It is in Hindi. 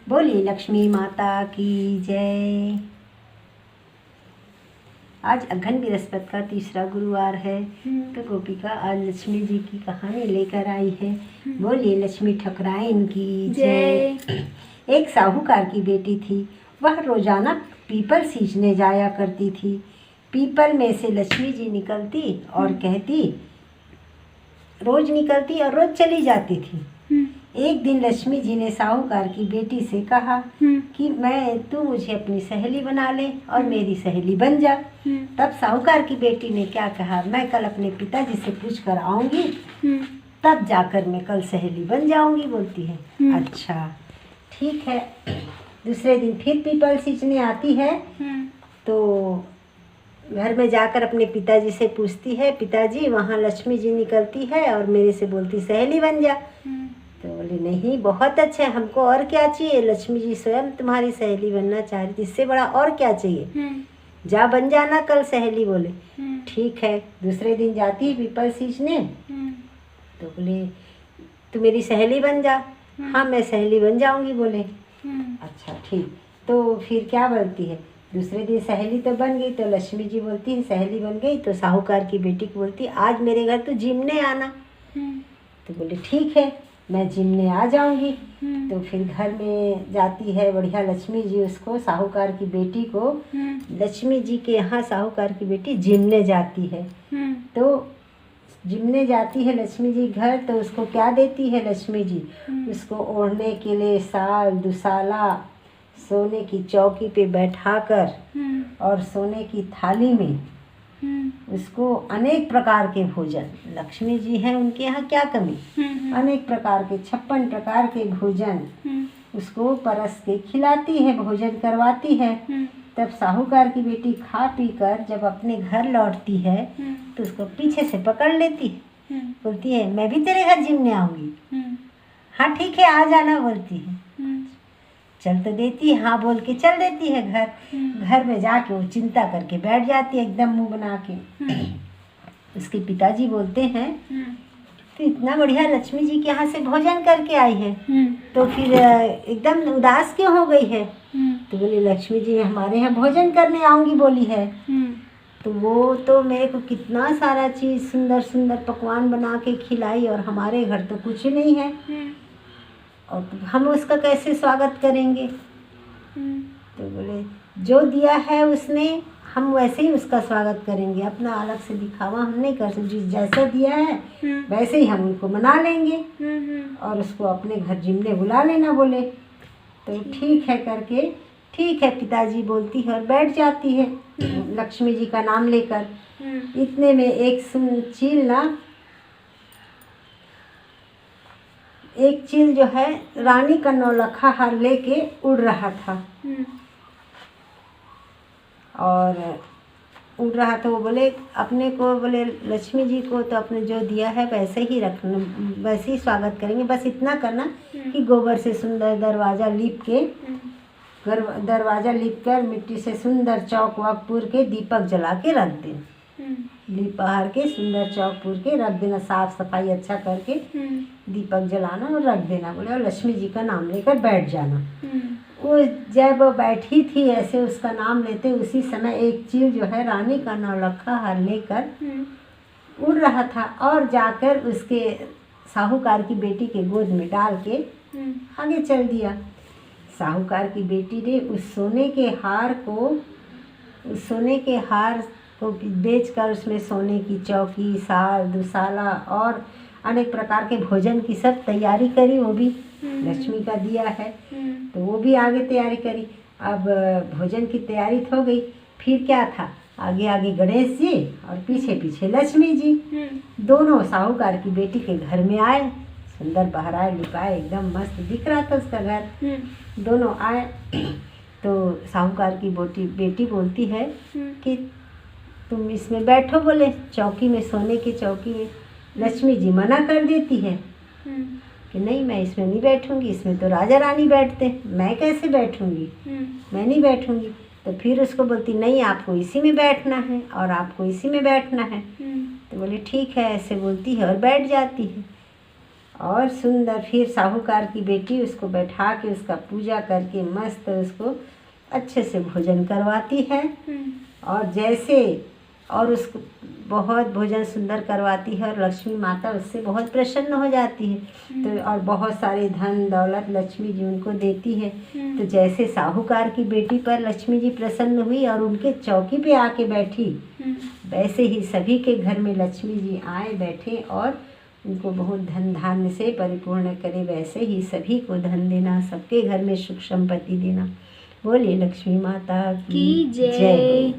बोलिए लक्ष्मी माता की जय। आज अघन बृहस्पति का तीसरा गुरुवार है तो गोपिका आज लक्ष्मी जी की कहानी लेकर आई है। बोलिए लक्ष्मी ठकुराइन की जय। एक साहूकार की बेटी थी। वह रोजाना पीपल सींचने जाया करती थी। पीपल में से लक्ष्मी जी निकलती और कहती, रोज निकलती और रोज चली जाती थी। एक दिन लक्ष्मी जी ने साहूकार की बेटी से कहा कि तू मुझे अपनी सहेली बना ले और मेरी सहेली बन जा। तब साहूकार की बेटी ने क्या कहा, मैं कल अपने पिताजी से पूछ कर आऊंगी, तब जाकर मैं कल सहेली बन जाऊंगी। बोलती है अच्छा ठीक है। दूसरे दिन फिर पीपल सींचने आती है तो घर में जाकर अपने पिताजी से पूछती है, पिताजी वहाँ लक्ष्मी जी निकलती है और मेरे से बोलती सहेली बन जा। तो बोले नहीं, बहुत अच्छा है, हमको और क्या चाहिए, लक्ष्मी जी स्वयं तुम्हारी सहेली बनना चाह रही थी, इससे बड़ा और क्या चाहिए, जा बन जाना कल सहेली। बोले ठीक है। दूसरे दिन जाती पीपल सींचने तो बोले तू मेरी सहेली बन जा। हाँ मैं सहेली बन जाऊंगी। बोले अच्छा ठीक। तो फिर क्या बोलती है, दूसरे दिन सहेली तो बन गई तो लक्ष्मी जी बोलती है सहेली बन गई तो साहूकार की बेटी को बोलती आज मेरे घर तो जिमने आना। तो बोले ठीक है मैं जिमने आ जाऊंगी। तो फिर घर में जाती है बढ़िया लक्ष्मी जी उसको, साहूकार की बेटी को लक्ष्मी जी के यहाँ साहूकार की बेटी जिमने जाती है। तो जिमने जाती है लक्ष्मी जी घर तो उसको क्या देती है लक्ष्मी जी, उसको ओढ़ने के लिए साल दुसाला, सोने की चौकी पे बैठाकर और सोने की थाली में उसको अनेक प्रकार के भोजन, लक्ष्मी जी हैं उनके यहाँ क्या कमी, अनेक प्रकार के 56 प्रकार के भोजन उसको परस के खिलाती है, भोजन करवाती है। तब साहूकार की बेटी खा पी कर जब अपने घर लौटती है तो उसको पीछे से पकड़ लेती है, बोलती है मैं भी तेरे घर जिमने आऊंगी। हाँ ठीक है आ जाना बोलती है। चल तो देती है, हाँ बोल के चल देती है घर। घर में जाके वो चिंता करके बैठ जाती है एकदम मुंह बना के। उसके पिताजी बोलते हैं तो इतना बढ़िया लक्ष्मी जी के यहाँ से भोजन करके आई है तो फिर एकदम उदास क्यों हो गई है। तो बोली लक्ष्मी जी हमारे यहाँ भोजन करने आऊंगी बोली है। तो वो तो मेरे को कितना सारा चीज़ सुंदर सुंदर पकवान बना के खिलाई और हमारे घर तो कुछ नहीं है और हम उसका कैसे स्वागत करेंगे। तो बोले जो दिया है उसने हम वैसे ही उसका स्वागत करेंगे, अपना अलग से दिखावा हम नहीं कर सकते, जैसा दिया है वैसे ही हम उनको मना लेंगे और उसको अपने घर जिमने बुला लेना। बोले तो ठीक है करके, ठीक है पिताजी बोलती है और बैठ जाती है लक्ष्मी जी का नाम लेकर। इतने में एक चील जो है रानी का नौलखा हार लेके उड़ रहा था और उड़ रहा था। वो बोले अपने को, बोले लक्ष्मी जी को तो अपने जो दिया है वैसे ही रखना, वैसे ही स्वागत करेंगे, बस इतना करना कि गोबर से सुंदर दरवाज़ा लीप कर मिट्टी से सुंदर चौक वाक पूर के दीपक जला के रख दें, लीप बहार के सुंदर चौक पूर के रख देना, साफ सफाई अच्छा करके दीपक जलाना और रख देना। बोले और लक्ष्मी जी का नाम लेकर बैठ जाना। वो जब वो बैठी थी ऐसे उसका नाम लेते उसी समय एक चील जो है रानी का नौलखा हार लेकर उड़ रहा था और जाकर उसके साहूकार की बेटी के गोद में डाल के आगे चल दिया। साहूकार की बेटी ने उस सोने के हार को बेचकर उसमें सोने की चौकी, साल दुसाला और अनेक प्रकार के भोजन की सब तैयारी करी, वो भी लक्ष्मी का दिया है तो वो भी आगे तैयारी करी। अब भोजन की तैयारी हो गई, फिर क्या था, आगे आगे गणेश जी और पीछे पीछे लक्ष्मी जी दोनों साहूकार की बेटी के घर में आए। सुंदर बहराए लिपाए एकदम मस्त दिख रहा था उसका घर। दोनों आए तो साहूकार की बेटी बोलती है कि तुम इसमें बैठो। बोले चौकी में, सोने की चौकी में। लक्ष्मी जी मना कर देती है कि नहीं मैं इसमें नहीं बैठूंगी, इसमें तो राजा रानी बैठते, मैं कैसे बैठूंगी, मैं नहीं बैठूंगी। तो फिर उसको बोलती नहीं आपको इसी में बैठना है और आपको इसी में बैठना है। तो बोले ठीक है ऐसे बोलती है और बैठ जाती है। और सुंदर फिर साहूकार की बेटी उसको बैठा के उसका पूजा करके मस्त उसको अच्छे से भोजन करवाती है। और जैसे और उसको बहुत भोजन सुंदर करवाती है और लक्ष्मी माता उससे बहुत प्रसन्न हो जाती है। तो और बहुत सारे धन दौलत लक्ष्मी जी उनको देती है। तो जैसे साहूकार की बेटी पर लक्ष्मी जी प्रसन्न हुई और उनके चौकी पे आके बैठी, वैसे ही सभी के घर में लक्ष्मी जी आए बैठे और उनको बहुत धन धान्य से परिपूर्ण करे। वैसे ही सभी को धन देना, सबके घर में सुख संपत्ति देना। बोलिए लक्ष्मी माता की जय।